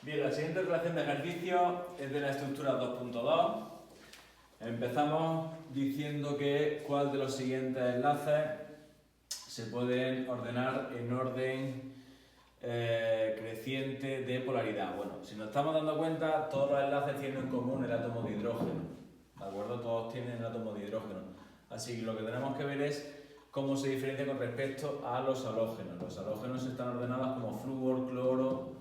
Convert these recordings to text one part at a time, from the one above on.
Bien, la siguiente relación de ejercicio es de la estructura 2.2. Empezamos diciendo que cuál de los siguientes enlaces se pueden ordenar en orden creciente de polaridad. Bueno, si nos estamos dando cuenta, todos los enlaces tienen en común el átomo de hidrógeno, ¿de acuerdo? Todos tienen el átomo de hidrógeno. Así que lo que tenemos que ver es cómo se diferencia con respecto a los halógenos. Los halógenos están ordenados como flúor, cloro,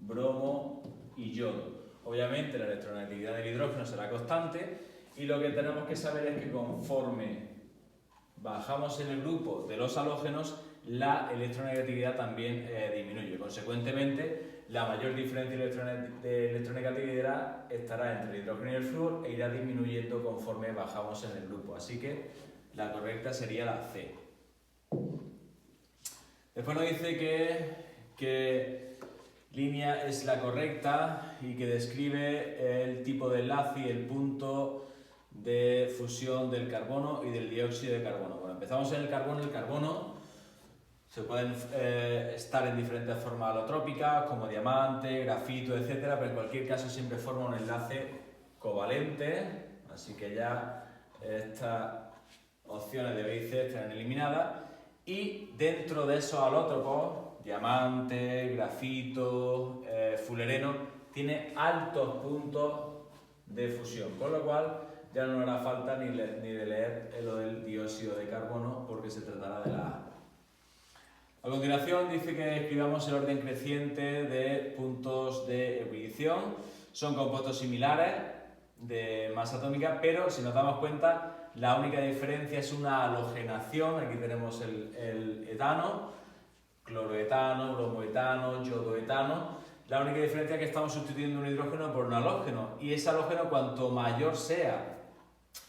bromo y yodo. Obviamente la electronegatividad del hidrógeno será constante y lo que tenemos que saber es que conforme bajamos en el grupo de los halógenos, la electronegatividad también disminuye. Consecuentemente, la mayor diferencia de electronegatividad estará entre el hidrógeno y el flúor e irá disminuyendo conforme bajamos en el grupo. Así que la correcta sería la C. Después nos dice que línea es la correcta y que describe el tipo de enlace y el punto de fusión del carbono y del dióxido de carbono. Bueno, empezamos en el carbono. El carbono se pueden estar en diferentes formas alotrópicas como diamante, grafito, etc. Pero en cualquier caso siempre forma un enlace covalente, así que ya estas opciones de B y C están eliminadas. Y dentro de esos alótropos, diamante, grafito, fulereno, tiene altos puntos de fusión, con lo cual ya no hará falta ni de leer lo del dióxido de carbono porque se tratará de la A. A continuación dice que escribamos el orden creciente de puntos de ebullición. Son compuestos similares de masa atómica, pero si nos damos cuenta, la única diferencia es una halogenación. Aquí tenemos el etano, cloroetano, bromoetano, yodoetano. La única diferencia es que estamos sustituyendo un hidrógeno por un halógeno, y ese halógeno, cuanto mayor sea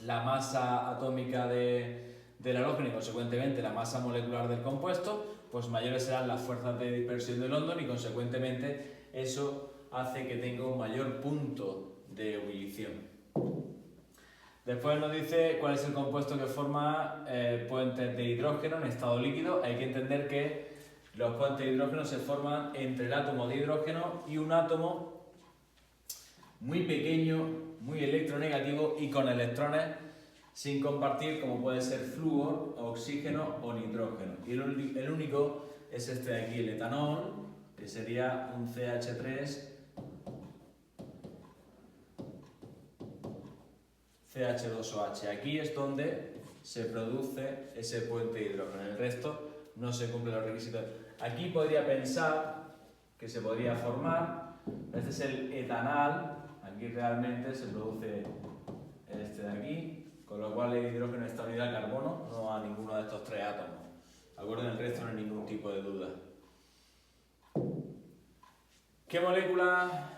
la masa atómica del halógeno y consecuentemente la masa molecular del compuesto, pues mayores serán las fuerzas de dispersión de London y consecuentemente eso hace que tenga un mayor punto de ebullición. Después nos dice cuál es el compuesto que forma puentes de hidrógeno en estado líquido. Hay que entender que los puentes de hidrógeno se forman entre el átomo de hidrógeno y un átomo muy pequeño, muy electronegativo y con electrones sin compartir, como puede ser flúor, oxígeno o nitrógeno. Y el único es este de aquí, el etanol, que sería un CH3 CH2OH. Aquí es donde se produce ese puente de hidrógeno. En el resto no se cumplen los requisitos. Aquí podría pensar que se podría formar, este es el etanal, aquí realmente se produce este de aquí, con lo cual el hidrógeno está unido al carbono, no a ninguno de estos tres átomos. ¿De acuerdo? En el resto no hay ningún tipo de duda. ¿Qué molécula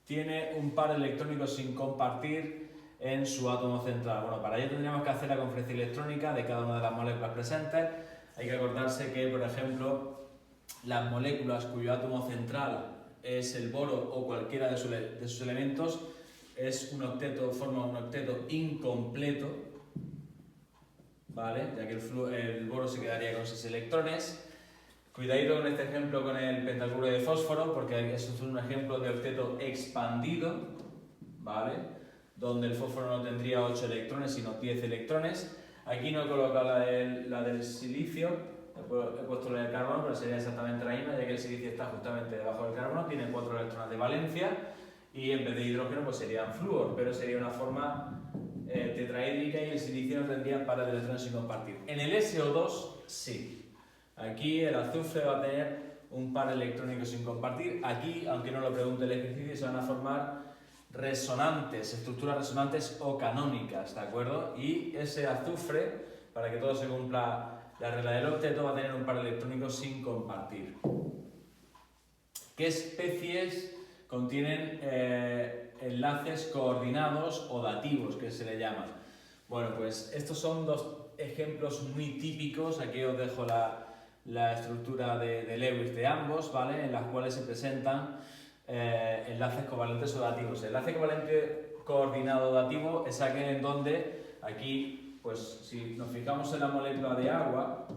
tiene un par electrónico sin compartir en su átomo central? Bueno, para ello tendríamos que hacer la conferencia electrónica de cada una de las moléculas presentes. Hay que acordarse que, por ejemplo, las moléculas cuyo átomo central es el boro o cualquiera de sus elementos es un octeto, forma un octeto incompleto, ¿vale? Ya que el boro se quedaría con 6 electrones. Cuidadito con este ejemplo con el pentacloruro de fósforo, porque eso es un ejemplo de octeto expandido, ¿vale? Donde el fósforo no tendría 8 electrones, sino 10 electrones. Aquí no he colocado la del silicio, he puesto la del carbono, pero sería exactamente la misma, ya que el silicio está justamente debajo del carbono, tiene 4 electrones de valencia, y en vez de hidrógeno pues serían flúor, pero sería una forma tetraédrica y el silicio no tendría pares de electrones sin compartir. En el SO2 sí. Aquí el azufre va a tener un par electrónico sin compartir. Aquí, aunque no lo pregunte el ejercicio, se van a formar resonantes, estructuras resonantes o canónicas, ¿de acuerdo? Y ese azufre, para que todo se cumpla la regla del octeto, va a tener un par electrónico sin compartir. ¿Qué especies contienen enlaces coordinados o dativos, que se le llaman? Bueno, pues estos son dos ejemplos muy típicos. Aquí os dejo la estructura de Lewis de ambos, ¿vale? En las cuales se presentan enlaces covalentes o dativos. El enlace covalente coordinado dativo es aquel en donde aquí, pues si nos fijamos en la molécula de agua,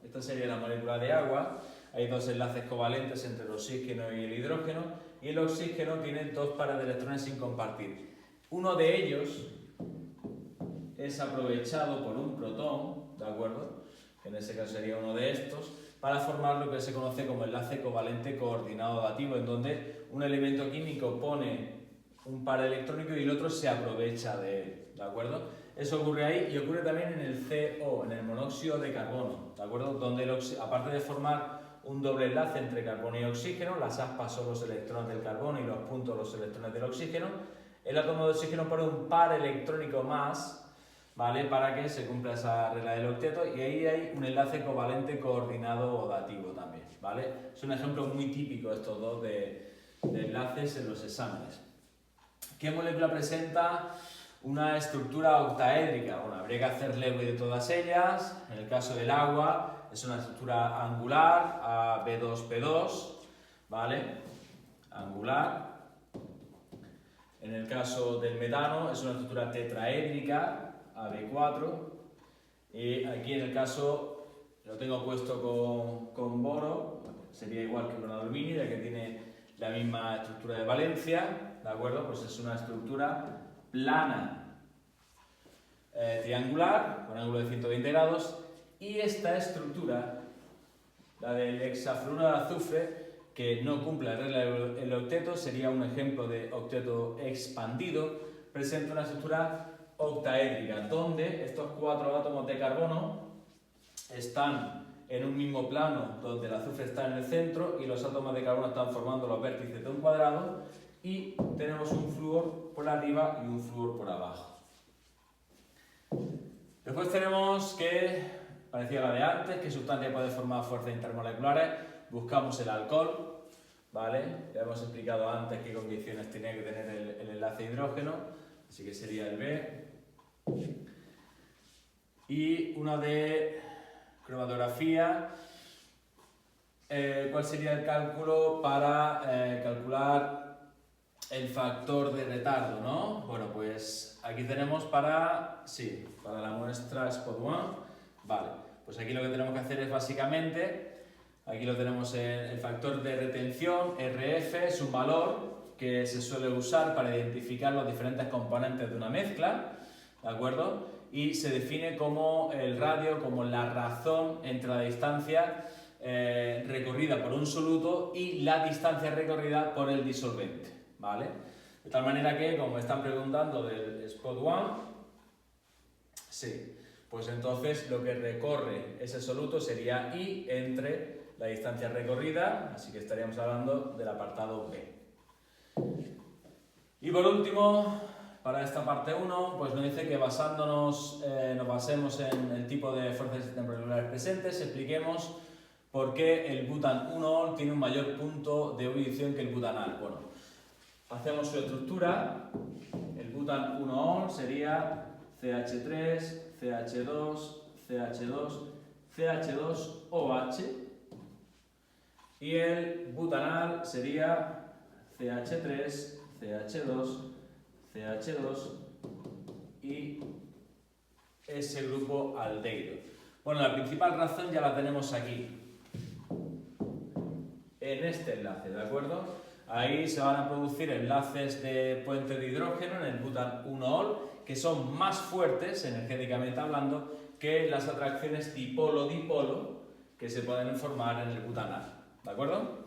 esta sería la molécula de agua, hay dos enlaces covalentes entre el oxígeno y el hidrógeno, y el oxígeno tiene dos pares de electrones sin compartir. Uno de ellos es aprovechado por un protón, ¿de acuerdo? Que en ese caso sería uno de estos, para formar lo que se conoce como enlace covalente coordinado dativo, en donde un elemento químico pone un par electrónico y el otro se aprovecha de él, ¿de acuerdo? Eso ocurre ahí y ocurre también en el CO, en el monóxido de carbono, ¿de acuerdo? Donde aparte de formar un doble enlace entre carbono y oxígeno, las aspas son los electrones del carbono y los puntos los electrones del oxígeno, el átomo de oxígeno pone un par electrónico más, ¿vale? Para que se cumpla esa regla del octeto, y ahí hay un enlace covalente coordinado o dativo también, ¿vale? Es un ejemplo muy típico estos dos de enlaces en los exámenes. ¿Qué molécula presenta una estructura octaédrica? Bueno, habría que hacer Lewis de todas ellas. En el caso del agua es una estructura angular, AB2P2, ¿vale? Angular. En el caso del metano es una estructura tetraédrica, AB4, y aquí en el caso lo tengo puesto con boro, sería igual que con aluminio, ya que tiene la misma estructura de valencia, ¿de acuerdo? Pues es una estructura plana, triangular, con ángulo de 120 grados, y esta estructura, la del hexafluoruro de azufre, que no cumple la regla del octeto, sería un ejemplo de octeto expandido, presenta una estructura octaédrica, donde estos cuatro átomos de carbono están en un mismo plano, donde el azufre está en el centro y los átomos de carbono están formando los vértices de un cuadrado, y tenemos un flúor por arriba y un flúor por abajo. Después tenemos que, parecía la de antes, qué sustancia puede formar fuerzas intermoleculares. Buscamos el alcohol, ¿vale? Ya hemos explicado antes qué condiciones tiene que tener el enlace hidrógeno, así que sería el B. Y una de cromatografía, ¿cuál sería el cálculo para calcular el factor de retardo, ¿no? Bueno, pues aquí tenemos para la muestra Spot 1, vale, pues aquí lo que tenemos que hacer es básicamente, aquí lo tenemos el factor de retención, RF, es un valor que se suele usar para identificar los diferentes componentes de una mezcla, ¿de acuerdo? Y se define como el radio, como la razón entre la distancia recorrida por un soluto y la distancia recorrida por el disolvente, ¿vale? De tal manera que, como me están preguntando del Spot 1, pues entonces lo que recorre ese soluto sería I entre la distancia recorrida, así que estaríamos hablando del apartado B. Y por último, para esta parte 1, pues nos dice que nos basemos en el tipo de fuerzas intermoleculares presentes, expliquemos por qué el butan 1-ol tiene un mayor punto de ebullición que el butanal. Bueno, hacemos su estructura, el butan 1-ol sería CH3, CH2, CH2, CH2OH, y el butanal sería CH3, CH2, CH2 y ese grupo aldehido. Bueno, la principal razón ya la tenemos aquí, en este enlace, ¿de acuerdo? Ahí se van a producir enlaces de puente de hidrógeno en el butan 1-ol, que son más fuertes, energéticamente hablando, que las atracciones dipolo-dipolo que se pueden formar en el butanal, ¿de acuerdo?